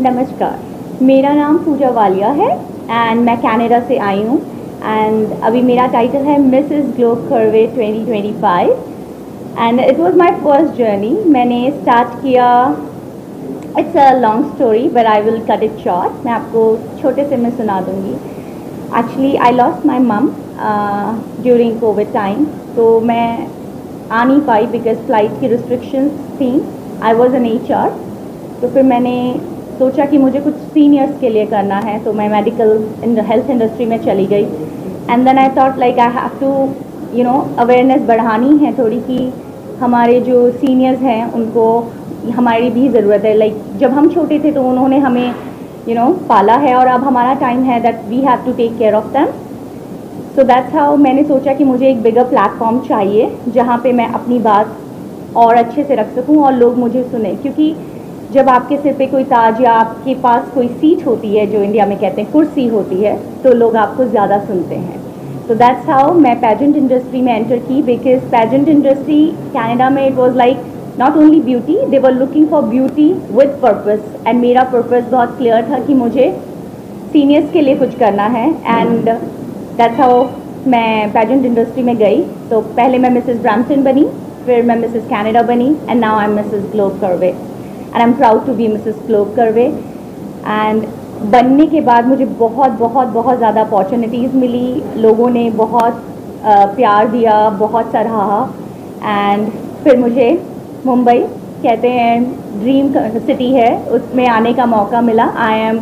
नमस्कार, मेरा नाम पूजा वालिया है एंड मैं कनाडा से आई हूँ एंड अभी मेरा टाइटल है Mrs Globe curve 2025 and it was my first journey. मैंने स्टार्ट किया, it's a long story but I will cut it short. मैं आपको छोटे से में सुना दूँगी। एक्चुअली आई लॉस्ट माई मम ड्यूरिंग कोविड टाइम, तो मैं आ नहीं पाई बिकॉज फ्लाइट की रिस्ट्रिक्शंस थी। आई वॉज एन HR, तो फिर मैंने सोचा कि मुझे कुछ सीनियर्स के लिए करना है, तो मैं मेडिकल हेल्थ इंडस्ट्री में चली गई and then I thought like I have to awareness बढ़ानी है थोड़ी कि हमारे जो सीनियर्स हैं उनको हमारी भी ज़रूरत है। लाइक जब हम छोटे थे तो उन्होंने हमें पाला है और अब हमारा टाइम है that we have to take care of them. So that's how मैंने सोचा कि मुझे एक बिगर प्लेटफॉर्म चाहिए जहाँ पे मैं अपनी बात और अच्छे से रख सकूँ और लोग मुझे सुने, क्योंकि जब आपके सिर पे कोई ताज या आपके पास कोई सीट होती है, जो इंडिया में कहते हैं कुर्सी होती है, तो लोग आपको ज़्यादा सुनते हैं। तो दैट्स हाउ मैं पैजेंट इंडस्ट्री में एंटर की, बिकॉज पैजेंट इंडस्ट्री कनाडा में it was like not only beauty, they were looking for beauty with purpose and मेरा पर्पस बहुत क्लियर था कि मुझे सीनियर्स के लिए कुछ करना है एंड दैट्स हाउ मैं पैजेंट इंडस्ट्री में गई। तो पहले मैं मिसेस ब्रैम्पटन बनी, फिर मैं मिसेस कनाडा बनी and now I am Mrs Globe Curvy and I am proud to be Mrs Globe Curvy. And बनने के बाद मुझे बहुत बहुत बहुत ज़्यादा अपॉर्चुनिटीज़ मिली, लोगों ने बहुत प्यार दिया, बहुत सराहा एंड फिर मुझे मुंबई कहते हैं ड्रीम सिटी है, उसमें आने का मौका मिला। I am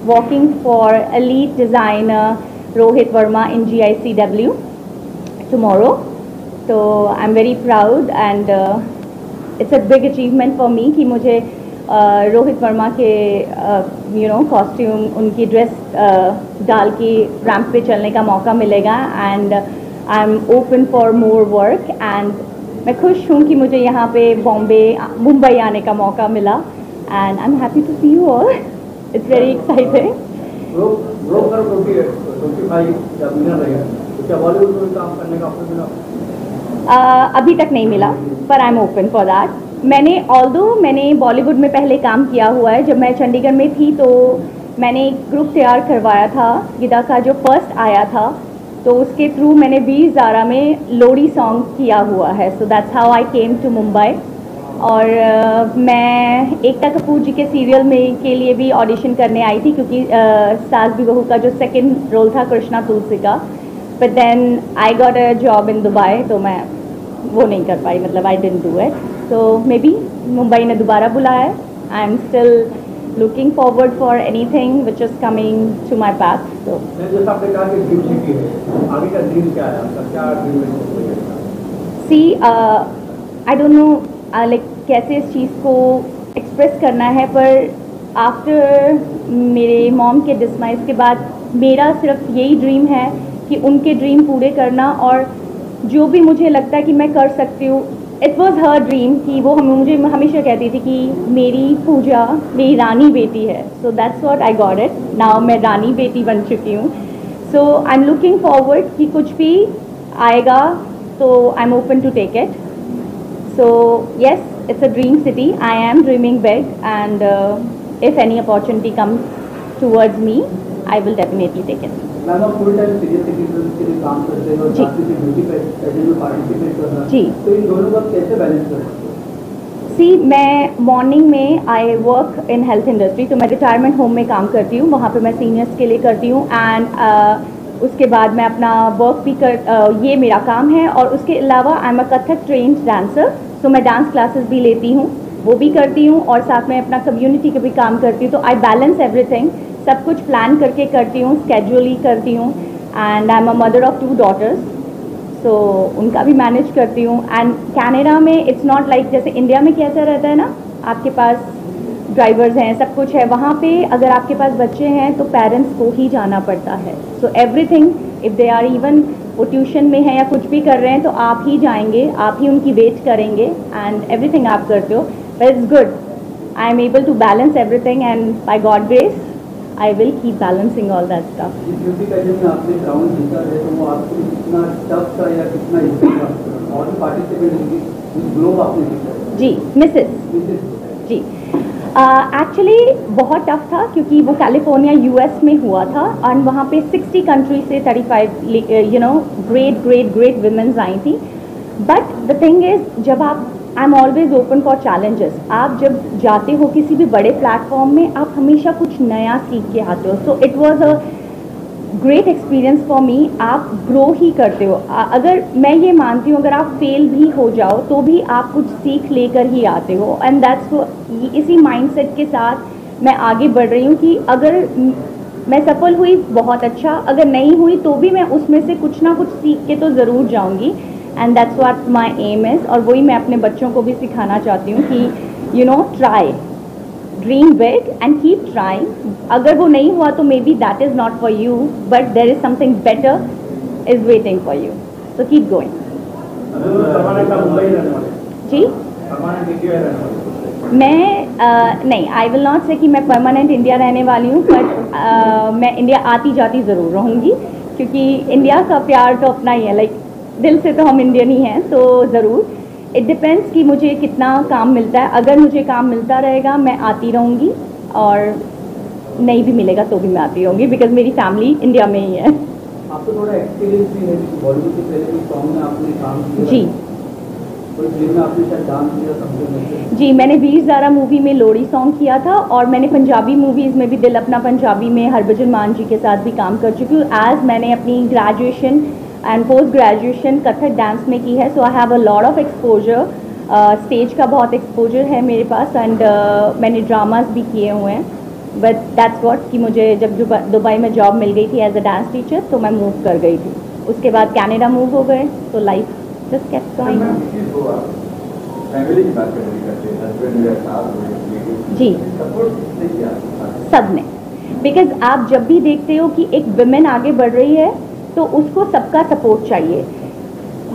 working for elite designer Rohit Verma in GICW tomorrow, तो I am very proud and it's a big achievement for me कि मुझे रोहित वर्मा के कॉस्ट्यूम, उनकी ड्रेस डाल के रैंप पे चलने का मौका मिलेगा and I am open for more work and मैं खुश हूँ कि मुझे यहाँ पे मुंबई आने का मौका मिला and I am happy to see you all. It's very exciting. अभी तक नहीं मिला पर I am open for that. मैंने बॉलीवुड में पहले काम किया हुआ है। जब मैं चंडीगढ़ में थी तो मैंने एक ग्रुप तैयार करवाया था गिदा का, जो फर्स्ट आया था, तो उसके थ्रू मैंने 20 ज़ारा में लोहड़ी सॉन्ग किया हुआ है। So that's how I came to Mumbai. और मैं एकता कपूर जी के सीरियल में के लिए भी ऑडिशन करने आई थी, क्योंकि सास भी बहू का जो सेकंड रोल था कृष्णा तुलसी का, but then I got a job in Dubai, तो मैं वो नहीं कर पाई, मतलब आई डिडंट डू इट। तो मे बी मुंबई ने दोबारा बुलाया है। I am still looking forward for anything which is coming to my path. तो see I don't know like कैसे इस चीज़ को एक्सप्रेस करना है, पर आफ्टर मेरे मॉम के डिसमाइस के बाद मेरा सिर्फ यही ड्रीम है कि उनके ड्रीम पूरे करना, और जो भी मुझे लगता है कि मैं कर सकती हूँ। इट वॉज हर ड्रीम कि वो मुझे हमेशा कहती थी कि मेरी पूजा मेरी रानी बेटी है। So that's what I got it. Now मैं रानी बेटी बन चुकी हूँ। So I am looking forward कि कुछ भी आएगा तो I am open to take it. So yes, it's a dream city. I am dreaming big, and if any opportunity comes towards me, I will definitely take it. Ma'am आप full time senior citizen के लिए काम करते हैं और साथ ही beauty pageant में participate करना जी, तो इन दोनों का कैसे बैलेंस करते हैं? सी मैं मॉर्निंग में I work in health industry, तो मैं रिटायरमेंट होम में काम करती हूँ, वहाँ पे मैं सीनियर्स के लिए करती हूँ एंड उसके बाद मैं अपना वर्क भी ये मेरा काम है। और उसके अलावा I am a Kathak trained dancer, तो मैं डांस क्लासेस भी लेती हूँ, वो भी करती हूँ, और साथ में अपना कम्युनिटी का भी काम करती हूँ। तो आई बैलेंस एवरीथिंग, सब कुछ प्लान करके करती हूँ, स्केड्यूली करती हूँ। And I am a mother of 2 daughters, सो उनका भी मैनेज करती हूँ। एंड कनाडा में इट्स नॉट लाइक जैसे इंडिया में कैसा रहता है ना, आपके पास ड्राइवर्स हैं, सब कुछ है। वहाँ पे अगर आपके पास बच्चे हैं तो पेरेंट्स को ही जाना पड़ता है। So everything, if they are even वो ट्यूशन में है या कुछ भी कर रहे हैं तो आप ही जाएंगे, आप ही उनकी वेट करेंगे एंड एवरीथिंग आप करते हो। But it's good, I am able to balance everything and by God grace I will keep balancing all that stuff. Beauty pageant में आपने क्राउन जीता है तो वो आपको कितना टफ था या कितना इजी था और पार्टिसिपेट ग्लोब आपने जीता है? जी, मिसेस जी। एक्चुअली बहुत टफ था क्योंकि वो कैलिफोर्निया यूएस में हुआ था और वहाँ पे 60 कंट्री से 35 ग्रेट ग्रेट ग्रेट विमेंस आई थी. बट द थिंग इज, जब आप, I am always open for challenges. आप जब जाते हो किसी भी बड़े प्लेटफॉर्म में, आप हमेशा कुछ नया सीख के आते हो. So it was a great experience for me. आप ग्रो ही करते हो. अगर मैं ये मानती हूँ, अगर आप फेल भी हो जाओ तो भी आप कुछ सीख लेकर ही आते हो. एंड दैट्स, इसी माइंडसेट के साथ मैं आगे बढ़ रही हूँ कि अगर मैं सफल हुई बहुत अच्छा, अगर नहीं हुई तो भी मैं उसमें से कुछ ना कुछ सीख के तो ज़रूर जाऊँगी. And that's what my aim is. और वही मैं अपने बच्चों को भी सिखाना चाहती हूँ कि try, dream big and keep trying. अगर वो नहीं हुआ तो maybe that is not for you, but there is something better is waiting for you. So keep going. जी, मैं नहीं, I will not say कि मैं परमानेंट इंडिया रहने वाली हूँ, बट मैं इंडिया आती जाती ज़रूर रहूँगी क्योंकि इंडिया का प्यार तो अपना ही है. लाइक दिल से तो हम इंडियन ही हैं, तो ज़रूर. इट डिपेंड्स कि मुझे कितना काम मिलता है. अगर मुझे काम मिलता रहेगा मैं आती रहूँगी, और नहीं भी मिलेगा तो भी मैं आती रहूँगी बिकॉज मेरी फैमिली इंडिया में ही है. आपको थोड़ा एक्सपीरियंस भी है, बॉलीवुड से पहले भी सॉन्ग में आपने काम किया. जी, कोई फिल्म में आपने शायद डांस किया समथिंग. जी, मैंने वीर ज़ारा मूवी में लोड़ी सॉन्ग किया था, और मैंने पंजाबी मूवीज़ में भी दिल अपना पंजाबी में हरभजन मान जी के साथ भी काम कर चुकी हूँ. एज मैंने अपनी graduation and post graduation Kathak dance में की है. So I have a lot of exposure. Stage का बहुत एक्सपोजर है मेरे पास. एंड मैंने ड्रामास भी किए हुए हैं. बट दैट्स व्हाट कि मुझे जब दुबई में जॉब मिल गई थी एज अ डांस टीचर, तो मैं मूव कर गई थी. उसके बाद कनाडा मूव हो गए, तो life just kept going. Family की बात करते हैं, जी, सब ने. बिकॉज आप जब भी देखते हो कि एक विमेन आगे बढ़ रही है तो उसको सबका सपोर्ट चाहिए.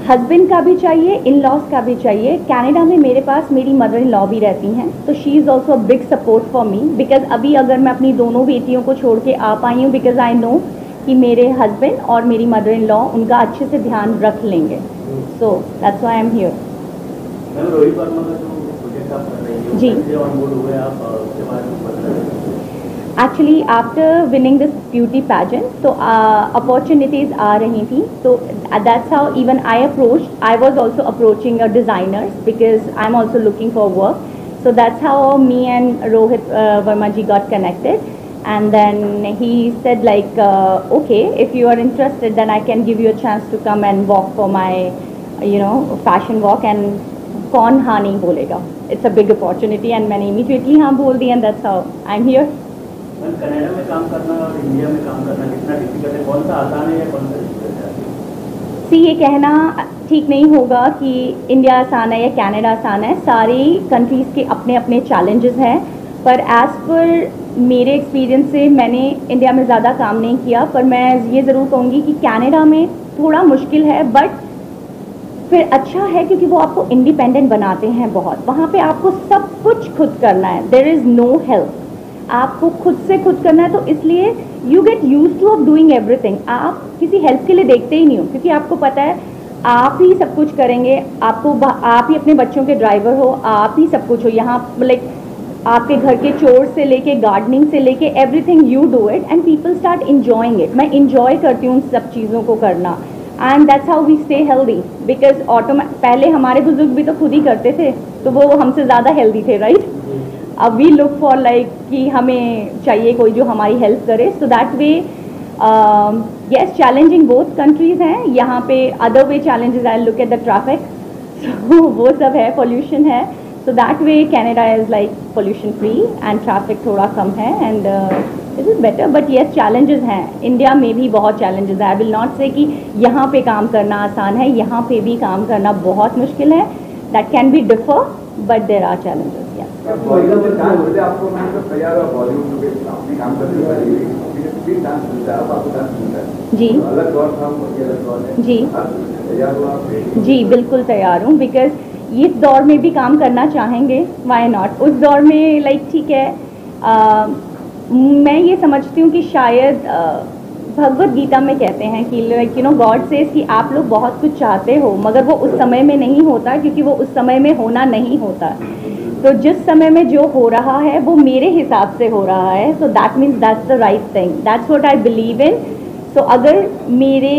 हस्बैंड का भी चाहिए, इन लॉज का भी चाहिए. कनाडा में मेरे पास मेरी मदर इन लॉ भी रहती हैं, तो she is also a big support for me. Because अभी अगर मैं अपनी दोनों बेटियों को छोड़ के आ पाई हूँ, बिकॉज आई नो कि मेरे हस्बैंड और मेरी मदर इन लॉ उनका अच्छे से ध्यान रख लेंगे. So that's why I am here. Rohit Verma का जो प्रोजेक्ट आप कर रही हो, जी, ऑन बोर्ड हुए आप, उसके बारे में बता रहे हैं. Actually after winning this beauty pageant, तो अपॉर्चुनिटीज़ आ रही थी. तो that's how even I was also approaching designers because I am also looking for work. So that's how me and Rohit Verma ji got connected. And then he said like, okay, if you are interested, then I can give you a chance to come and walk for my, fashion walk. And कौन हाँ नहीं बोलेगा. It's a big opportunity, and मैंने immediately हाँ बोल दी, and that's how I'm here. Canada में काम करना और इंडिया में काम करना कितना डिफिकल्ट है? कौन सा आसान है या कौन सा डिफिकल्ट है? सी, ये कहना ठीक नहीं होगा कि इंडिया आसान है या कनाडा आसान है. सारी कंट्रीज़ के अपने अपने चैलेंजेस हैं. पर एज़ पर मेरे एक्सपीरियंस से मैंने इंडिया में ज़्यादा काम नहीं किया, पर मैं ये ज़रूर कहूँगी कि कनाडा में थोड़ा मुश्किल है, बट फिर अच्छा है क्योंकि वो आपको इंडिपेंडेंट बनाते हैं बहुत. वहाँ पे आपको सब कुछ खुद करना है. There is no help. आपको खुद से खुद करना है, तो इसलिए you get used to of doing everything. आप किसी हेल्प के लिए देखते ही नहीं हो, क्योंकि आपको पता है आप ही सब कुछ करेंगे. आप ही अपने बच्चों के ड्राइवर हो, आप ही सब कुछ हो. यहाँ लाइक आपके घर के चोर से लेके गार्डनिंग से लेके everything you do it, and people start enjoying it. मैं इंजॉय करती हूँ उन सब चीज़ों को करना. And that's how we stay healthy. Because पहले हमारे बुजुर्ग भी तो खुद ही करते थे, तो वो हमसे ज़्यादा हेल्दी थे, राइट? अब वी लुक फॉर लाइक कि हमें चाहिए कोई जो हमारी हेल्प करे. So that way yes, challenging both countries हैं. यहाँ पे other way challenges I look at the traffic, so वो सब है, पोल्यूशन है. So that way Canada is like pollution free and traffic थोड़ा कम है, and it is better. But yes, challenges हैं. India में भी बहुत challenges है. I will not say कि यहाँ पे काम करना आसान है. यहाँ पे भी काम करना बहुत मुश्किल है. That can be differ, but there are challenges. Yes. Bollywood dance आपको मतलब तैयार हो, बॉलीवुड में अपने काम करने वाली भी डांस मिलता है, आपको डांस मिलता है जी, अलग दौर था, अलग दौर है जी, तैयार हो आप? जी, बिल्कुल तैयार हूँ. बिकॉज इस दौर में भी काम करना चाहेंगे, वाई नॉट. उस दौर में लाइक ठीक है, मैं ये समझती हूँ कि शायद भगवत गीता में कहते हैं कि लाइक गॉड सेज कि आप लोग बहुत कुछ चाहते हो, मगर वो उस समय में नहीं होता, क्योंकि वो उस समय में होना नहीं होता. तो जिस समय में जो हो रहा है वो मेरे हिसाब से हो रहा है, so that means that's the right thing, that's what I believe in. So अगर मेरे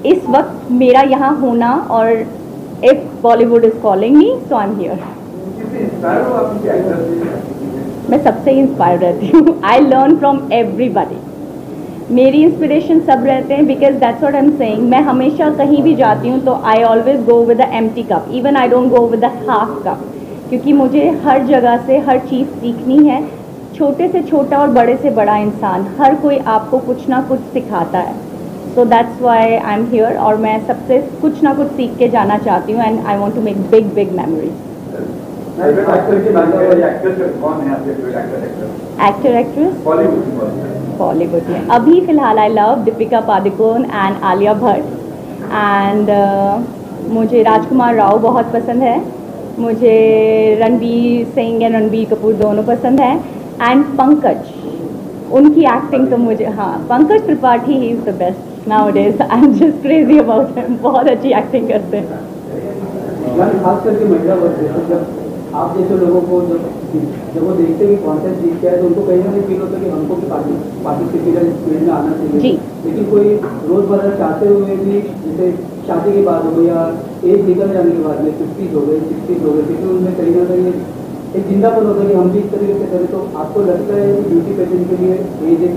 इस वक्त मेरा यहाँ होना और if Bollywood is calling me, so I am here. मैं सबसे इंस्पायर रहती हूँ। I learn from everybody. मेरी इंस्पिरेशन सब रहते हैं, because that's what I am saying. मैं हमेशा कहीं भी जाती हूँ तो I always go with the empty cup, even I don't go with the half cup, क्योंकि मुझे हर जगह से हर चीज़ सीखनी है। छोटे से छोटा और बड़े से बड़ा इंसान, हर कोई आपको कुछ ना कुछ सिखाता है। So that's why I am here, और मैं सबसे कुछ ना कुछ सीख के जाना चाहती हूँ, and I want to make big big memories. Actor actress Bollywood में अभी फ़िलहाल I love Deepika Padukone and Alia Bhatt, and मुझे राजकुमार राव बहुत पसंद है, मुझे रणवीर सिंह एंड रणबीर कपूर दोनों पसंद हैं, एंड पंकज, उनकी एक्टिंग तो मुझे, हाँ, Pankaj Tripathi he is the best now days. I am just crazy about him, बहुत अच्छी एक्टिंग करते हैं। खास करके महिला वर्ग जब आप जैसे लोगों को जब वो देखते हैं कि कॉन्टेस्ट जीत गया है तो उनको कहीं ना कहीं फील होता है कि हमको भी पार्टिसिपेट फील्ड में आना चाहिए जी। लेकिन कोई रोजमर्रा चाहते हुए भी, जैसे शादी के बाद हो गई या एज निकल जाने के बाद में 50 हो गई 60 हो गई, क्योंकि उनमें कहीं ना कहीं एक जिंदापन होता है कि हम भी इस तरीके से करें। तो आपको लगता है कि ब्यूटी पेजेंट के लिए एज एक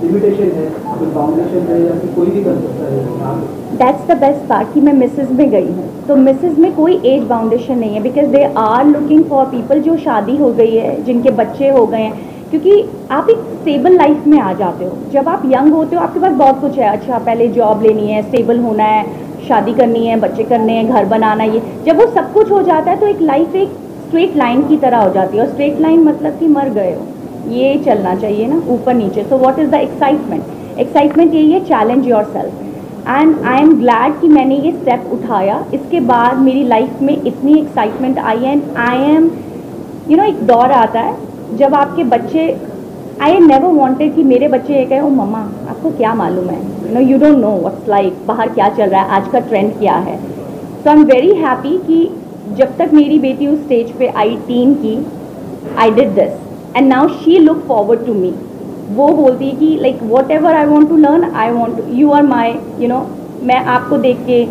लिमिटेशन है, कोई फाउंडेशन है, या फिर कोई भी कर सकता है? दैट्स द बेस्ट पार्ट कि मैं मिसेज में गई हूँ, तो मिसेज में कोई एज बाउंडेशन नहीं है, because they are looking for people जो शादी हो गई है, जिनके बच्चे हो गए हैं, क्योंकि आप एक स्टेबल लाइफ में आ जाते हो। जब आप यंग होते हो आपके पास बहुत कुछ है, अच्छा पहले जॉब लेनी है, स्टेबल होना है, शादी करनी है, बच्चे करने हैं, घर बनाना, ये जब वो सब कुछ हो जाता है तो एक लाइफ एक स्ट्रेट लाइन की तरह हो जाती है, और स्ट्रेट लाइन मतलब कि मर गए हो, ये चलना चाहिए ना ऊपर नीचे। So what is the excitement? Excitement यही है, challenge your self, and I am glad कि मैंने ये स्टेप उठाया। इसके बाद मेरी लाइफ में इतनी एक्साइटमेंट आई है, एंड आई एम एक दौर आता है जब आपके बच्चे, आई नेवर वांटेड कि मेरे बच्चे ये कहें, ओ मम्मा आपको क्या मालूम है, you don't know what's like, बाहर क्या चल रहा है, आज का ट्रेंड क्या है। So I am very happy कि जब तक मेरी बेटी उस स्टेज पे आई टीन की, I did this, and now she look forward to me. वो बोलती है कि like whatever I want to learn, I want to, you are my, मैं आपको देख के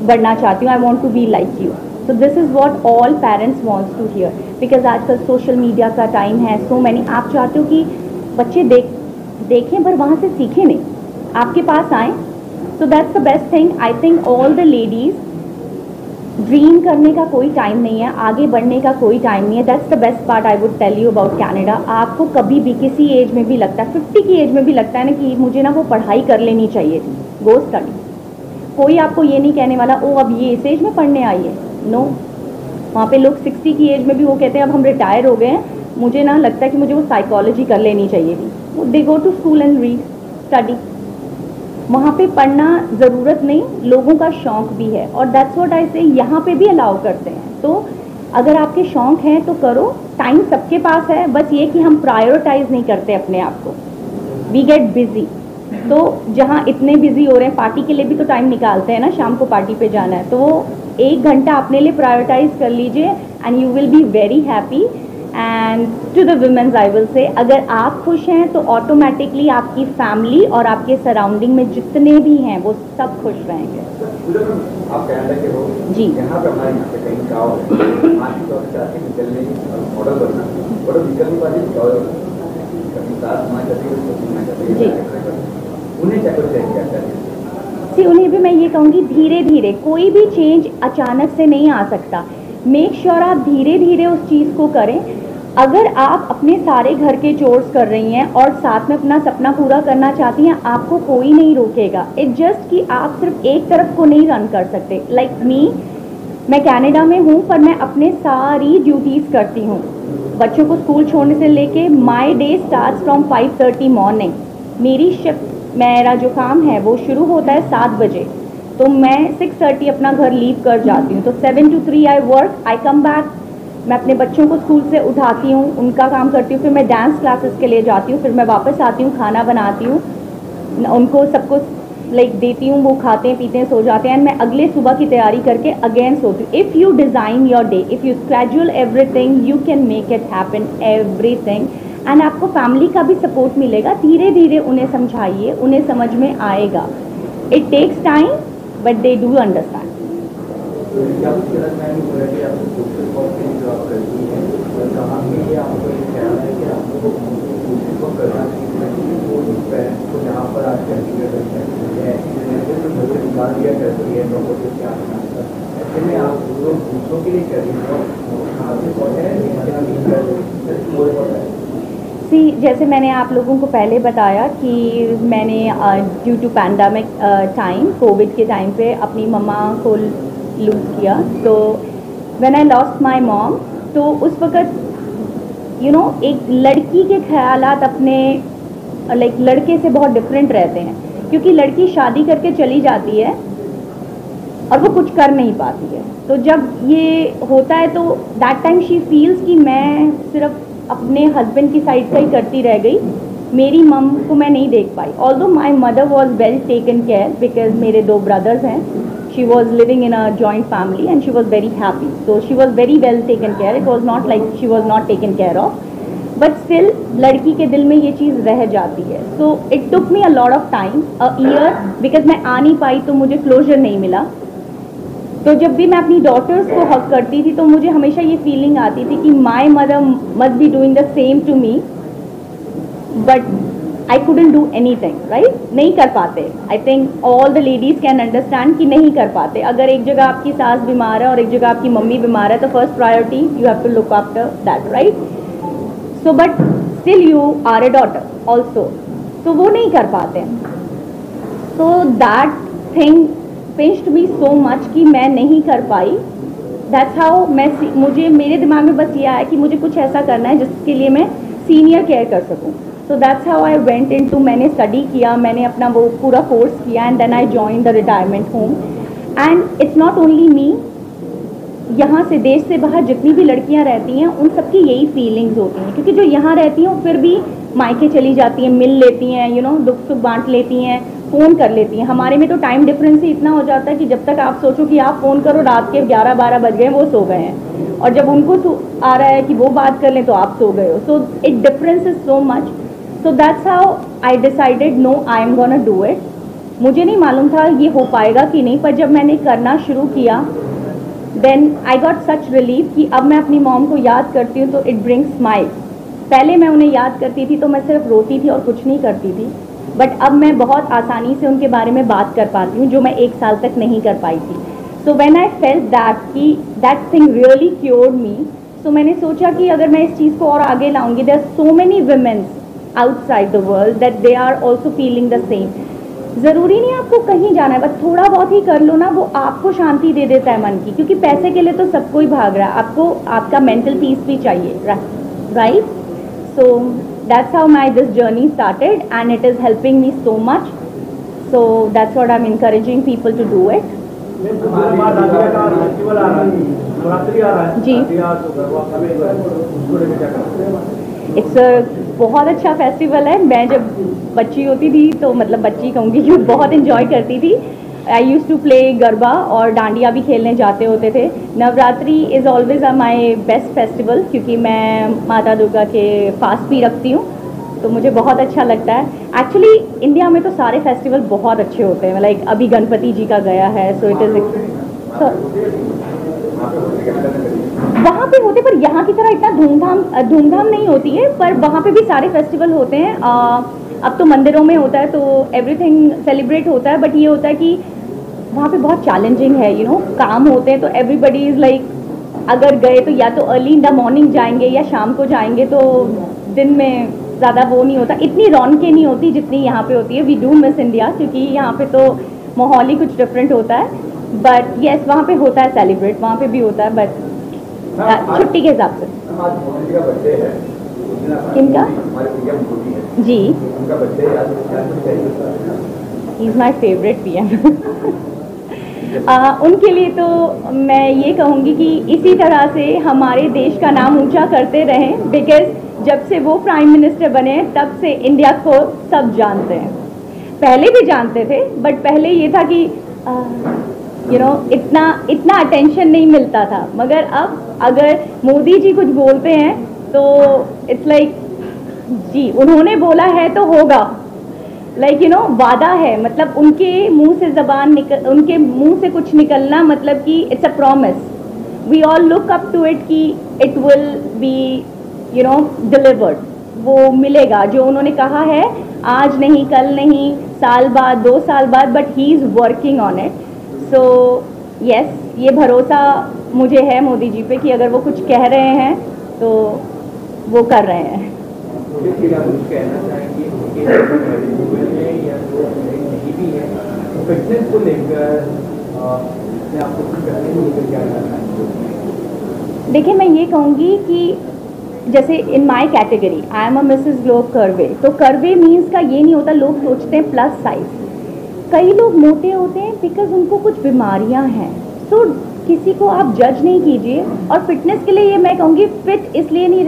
बढ़ना चाहती हूँ, I want to be like you. So this is what all parents wants to hear, बिकॉज आजकल सोशल मीडिया का टाइम है, सो मैनी, आप चाहते हो कि बच्चे देखें पर वहाँ से सीखें नहीं, आपके पास आएँ। So that's the best thing. I think all the ladies, dream करने का कोई टाइम नहीं है, आगे बढ़ने का कोई टाइम नहीं है। That's the best part I would tell you about Canada. आपको कभी भी किसी एज में भी लगता है, 50 की एज में भी लगता है ना कि मुझे ना वो पढ़ाई कर लेनी चाहिए थी, गो स्टडी। कोई आपको ये नहीं कहने वाला ओ अब ये इस एज में पढ़ने आई है, नो। वहाँ पे लोग 60 की एज में भी वो कहते हैं अब हम रिटायर हो गए हैं, मुझे ना लगता है कि मुझे वो साइकोलॉजी कर लेनी चाहिए थी। They go to school and read, study. वहाँ पे पढ़ना ज़रूरत नहीं, लोगों का शौक़ भी है, और दैट्स व्हाट आई से, यहाँ पे भी अलाउ करते हैं। तो अगर आपके शौक़ हैं तो करो, टाइम सबके पास है, बस ये कि हम प्रायोरिटाइज नहीं करते अपने आप को, वी गेट बिजी। तो जहाँ इतने बिजी हो रहे हैं, पार्टी के लिए भी तो टाइम निकालते हैं ना, शाम को पार्टी पे जाना है, तो वो 1 घंटा अपने लिए प्रायोरिटाइज कर लीजिए, and you will be very happy. And to the women's I will say, अगर आप खुश हैं तो ऑटोमेटिकली आपकी फैमिली और आपके सराउंडिंग में जितने भी हैं वो सब खुश रहेंगे। आप कनाडा के हो जी, यहाँ पे हमारे यहाँ पे कहीं गाँव है, मानसिक तौर से आके निकलने मॉडल बनना, मॉडल निकलने वाली कभी साथ होना चाहती है, उन्हें क्या कुछ चेंज करता है? सी, उन्हें भी मैं ये कहूँगी धीरे धीरे, कोई भी चेंज अचानक से नहीं आ सकता। मेक श्योर आप धीरे धीरे उस चीज़ को करें। अगर आप अपने सारे घर के चोर्स कर रही हैं और साथ में अपना सपना पूरा करना चाहती हैं, आपको कोई नहीं रोकेगा। इट जस्ट कि आप सिर्फ एक तरफ को नहीं रन कर सकते। लाइक मी, मैं कनाडा में हूँ पर मैं अपने सारी ड्यूटीज़ करती हूँ, बच्चों को स्कूल छोड़ने से लेके my day start from 5:30 morning. मेरी शिफ्ट, मेरा जो काम है वो शुरू होता है 7 बजे, तो मैं 6:30 अपना घर लीव कर जाती हूँ। तो 7 to 3 I work, I come back, मैं अपने बच्चों को स्कूल से उठाती हूँ, उनका काम करती हूँ, फिर मैं डांस क्लासेस के लिए जाती हूँ, फिर मैं वापस आती हूँ, खाना बनाती हूँ, उनको सबको लाइक देती हूँ, वो खाते हैं पीते हैं सो जाते हैं, एंड मैं अगले सुबह की तैयारी करके अगेन सोती हूँ. If you design your day, if you schedule everything, you can make it happen everything. And आपको फैमिली का भी सपोर्ट मिलेगा. धीरे धीरे उन्हें समझाइए, उन्हें समझ में आएगा. It takes time but they do understand. जहाँ पर आज ऐसे में आप दूसरों के लिए कर रही सी, जैसे मैंने आप लोगों को पहले बताया कि मैंने due to pandemic time, covid के टाइम पे अपनी मम्मा को लूज किया. तो when I lost my mom, तो उस वक़्त यू नो एक लड़की के ख्यालात अपने लाइक लड़के से बहुत डिफरेंट रहते हैं, क्योंकि लड़की शादी करके चली जाती है और वो कुछ कर नहीं पाती है. तो जब ये होता है तो दैट टाइम शी फील्स कि मैं सिर्फ अपने हस्बैंड की साइड का ही करती रह गई, मेरी मम को मैं नहीं देख पाई. Although my mother was well taken care because मेरे 2 ब्रदर्स हैं. She was living in a joint family and she was very happy. So she was very well taken care. It was not like she was not taken care of, but still लड़की के दिल में ये चीज़ रह जाती है. So it took me a lot of time, a year, because मैं आ नहीं पाई तो मुझे क्लोजर नहीं मिला. तो जब भी मैं अपनी डॉटर्स को हक करती थी तो मुझे हमेशा ये फीलिंग आती थी कि my mother must be doing the same to me, but I couldn't do anything, right. नहीं कर पाते. I think all the ladies can understand कि नहीं कर पाते. अगर एक जगह आपकी सास बीमार है और एक जगह आपकी मम्मी बीमार है तो first priority you have to look after that, right. So but still you are a daughter also, तो वो नहीं कर पाते. So that thing pinched me so much कि मैं नहीं कर पाई. दैट्स हाउ मुझे मेरे दिमाग में बस ये आया कि मुझे कुछ ऐसा करना है जिसके लिए मैं सीनियर केयर कर सकूं. So that's how I went into, मैंने स्टडी किया, मैंने अपना वो पूरा कोर्स किया and then I join the retirement home. And it's not only me, यहाँ से देश से बाहर जितनी भी लड़कियाँ रहती हैं उन सबकी यही फीलिंग्स होती हैं, क्योंकि जो यहाँ रहती हैं फिर भी मायके चली जाती हैं, मिल लेती हैं, यू नो दुख सुख बांट लेती हैं, फ़ोन कर लेती हैं. हमारे में तो टाइम डिफरेंस ही इतना हो जाता है कि जब तक आप सोचो कि आप फ़ोन करो रात के 11-12 बज गए वो सो गए हैं, और जब उनको आ रहा है कि वो बात कर लें तो आप सो गए हो. So it difference is so much. So that's how I decided no, I am gonna do it. मुझे नहीं मालूम था ये हो पाएगा कि नहीं, पर जब मैंने करना शुरू किया then I got such relief कि अब मैं अपनी मॉम को याद करती हूँ तो इट ब्रिंग्स स्माइल. पहले मैं उन्हें याद करती थी तो मैं सिर्फ रोती थी और कुछ नहीं करती थी, बट अब मैं बहुत आसानी से उनके बारे में बात कर पाती हूँ जो मैं 1 साल तक नहीं कर पाई थी. So when I felt that कि दैट थिंग रियली क्योर्ड मी, सो मैंने सोचा कि अगर मैं इस चीज़ को और आगे लाऊंगी, there are so many womens outside the world that they are also feeling the same. ज़रूरी नहीं आपको कहीं जाना है, बस थोड़ा बहुत ही कर लो ना, वो आपको शांति दे देता है मन की. क्योंकि पैसे के लिए तो सबको ही भाग रहा है, आपको आपका मेंटल पीस भी चाहिए, right. So that's how this journey started and it is helping me so much. So that's what I'm encouraging people to do it. जी, इट्स बहुत अच्छा फेस्टिवल है. मैं जब बच्ची होती थी तो मतलब बच्ची कहूँगी कि बहुत इन्जॉय करती थी. आई यूज़ टू प्ले गरबा और डांडिया भी खेलने जाते होते थे. Navratri is always my best festival, क्योंकि मैं माता दुर्गा के फास्ट भी रखती हूँ तो मुझे बहुत अच्छा लगता है. एक्चुअली इंडिया में तो सारे फेस्टिवल बहुत अच्छे होते हैं. लाइक अभी गणपति जी का गया है, सो इट इज़ वहाँ पे होते, पर यहाँ की तरह इतना धूमधाम नहीं होती है, पर वहाँ पे भी सारे फेस्टिवल होते हैं. अब तो मंदिरों में होता है तो एवरीथिंग सेलिब्रेट होता है, बट ये होता है कि वहाँ पे बहुत चैलेंजिंग है, यू नो काम होते हैं तो एवरीबडी इज़ लाइक, अगर गए तो या तो अर्ली इन द मॉर्निंग जाएंगे या शाम को जाएंगे, तो दिन में ज़्यादा वो नहीं होता, इतनी रौनकें नहीं होती जितनी यहाँ पे होती है. वी डू मिस इंडिया, क्योंकि यहाँ पे तो माहौल ही कुछ डिफरेंट होता है. बट येस, वहाँ पे होता है सेलिब्रेट, वहाँ पे भी होता है, बट छुट्टी के हिसाब से. किनका? जी, he is my favourite PM. उनके लिए तो मैं ये कहूँगी कि इसी तरह से हमारे देश का नाम ऊंचा करते रहें, बिकॉज जब से वो प्राइम मिनिस्टर बने तब से इंडिया को सब जानते हैं. पहले भी जानते थे, बट पहले ये था कि इतना अटेंशन नहीं मिलता था। मगर अब अगर मोदी जी कुछ बोलते हैं तो इट्स लाइक जी उन्होंने बोला है तो होगा, वादा है, मतलब उनके मुंह से उनके मुंह से कुछ निकलना मतलब कि it's a promise. We all look up to it कि इट विल बी डिलीवर्ड, वो मिलेगा जो उन्होंने कहा है, आज नहीं, कल नहीं, साल बाद, 2 साल बाद, but he is working on it. So yes, ये भरोसा मुझे है मोदी जी पे कि अगर वो कुछ कह रहे हैं तो वो कर रहे हैं। फिटनेस को लेकर आपको कुछ करने को लेकर क्या करना है? देखिए, मैं ये कहूँगी कि जैसे in my category I am a Mrs Globe curve, तो कर्वे मीन्स का ये नहीं होता, लोग सोचते हैं प्लस साइज। कई लोग मोटे होते हैं बिकॉज उनको कुछ बीमारियां हैं। तो किसी को आप जज नहीं कीजिए। और फिटनेस के लिए ये मैं कहूँगी, फिट इसलिए नहीं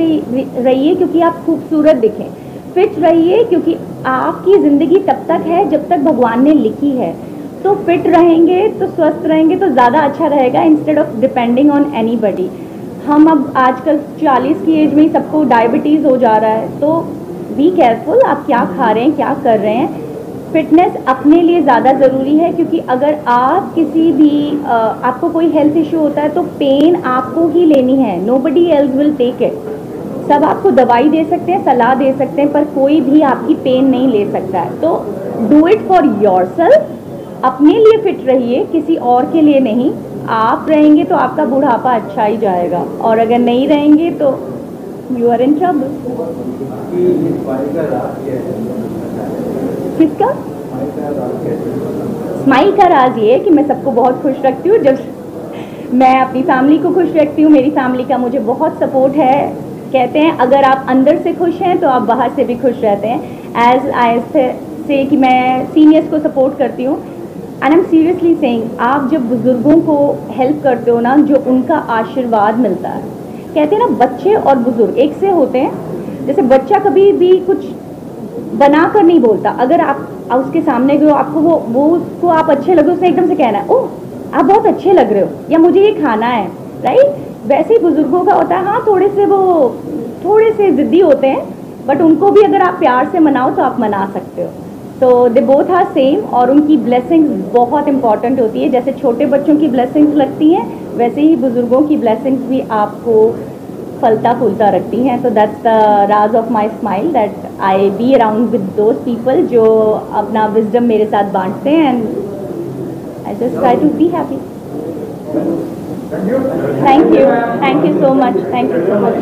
रहिए क्योंकि आप खूबसूरत दिखें, फिट रहिए क्योंकि आपकी ज़िंदगी तब तक है जब तक भगवान ने लिखी है। तो फिट रहेंगे तो स्वस्थ रहेंगे तो ज़्यादा अच्छा रहेगा, instead of depending on anybody. हम अब आजकल 40 की एज में ही सबको डायबिटीज़ हो जा रहा है, तो बी केयरफुल आप क्या खा रहे हैं, क्या कर रहे हैं। फिटनेस अपने लिए ज़्यादा ज़रूरी है, क्योंकि अगर आप किसी भी आपको कोई हेल्थ इशू होता है तो पेन आपको ही लेनी है, nobody else will take it. सब आपको दवाई दे सकते हैं, सलाह दे सकते हैं, पर कोई भी आपकी पेन नहीं ले सकता है। तो डू इट फॉर योरसेल्फ, अपने लिए फिट रहिए, किसी और के लिए नहीं। आप रहेंगे तो आपका बुढ़ापा अच्छा ही जाएगा, और अगर नहीं रहेंगे तो यू आर इन ट्रबल। किसका स्माइल का राज ये है कि मैं सबको बहुत खुश रखती हूँ। जब मैं अपनी फैमिली को खुश रखती हूँ, मेरी फैमिली का मुझे बहुत सपोर्ट है। कहते हैं अगर आप अंदर से खुश हैं तो आप बाहर से भी खुश रहते हैं। एज आई से कि मैं सीनियर्स को सपोर्ट करती हूँ, and I am seriously saying, आप जब बुज़ुर्गों को हेल्प करते हो ना, जो उनका आशीर्वाद मिलता है। कहते हैं ना, बच्चे और बुज़ुर्ग एक से होते हैं। जैसे बच्चा कभी भी कुछ बना कर नहीं बोलता, अगर आप उसके सामने गए, आपको वो उसको आप अच्छे लगे, उसने एकदम से कहना है, ओह आप बहुत अच्छे लग रहे हो, या मुझे ये खाना है, राइट। वैसे ही बुज़ुर्गों का होता है, हाँ थोड़े से ज़िद्दी होते हैं, बट उनको भी अगर आप प्यार से मनाओ तो आप मना सकते हो। तो दे बोथ आर सेम, और उनकी ब्लेसिंग्स बहुत इंपॉर्टेंट होती है। जैसे छोटे बच्चों की ब्लेसिंग्स लगती हैं, वैसे ही बुज़ुर्गों की ब्लेसिंग्स भी आपको फलता फूलता रखती हैं। तो दैट्स द राज of my smile, that I be around with those people जो अपना विजडम मेरे साथ बांटते हैं, and I just try to be happy. Thank you so much, thank you so much.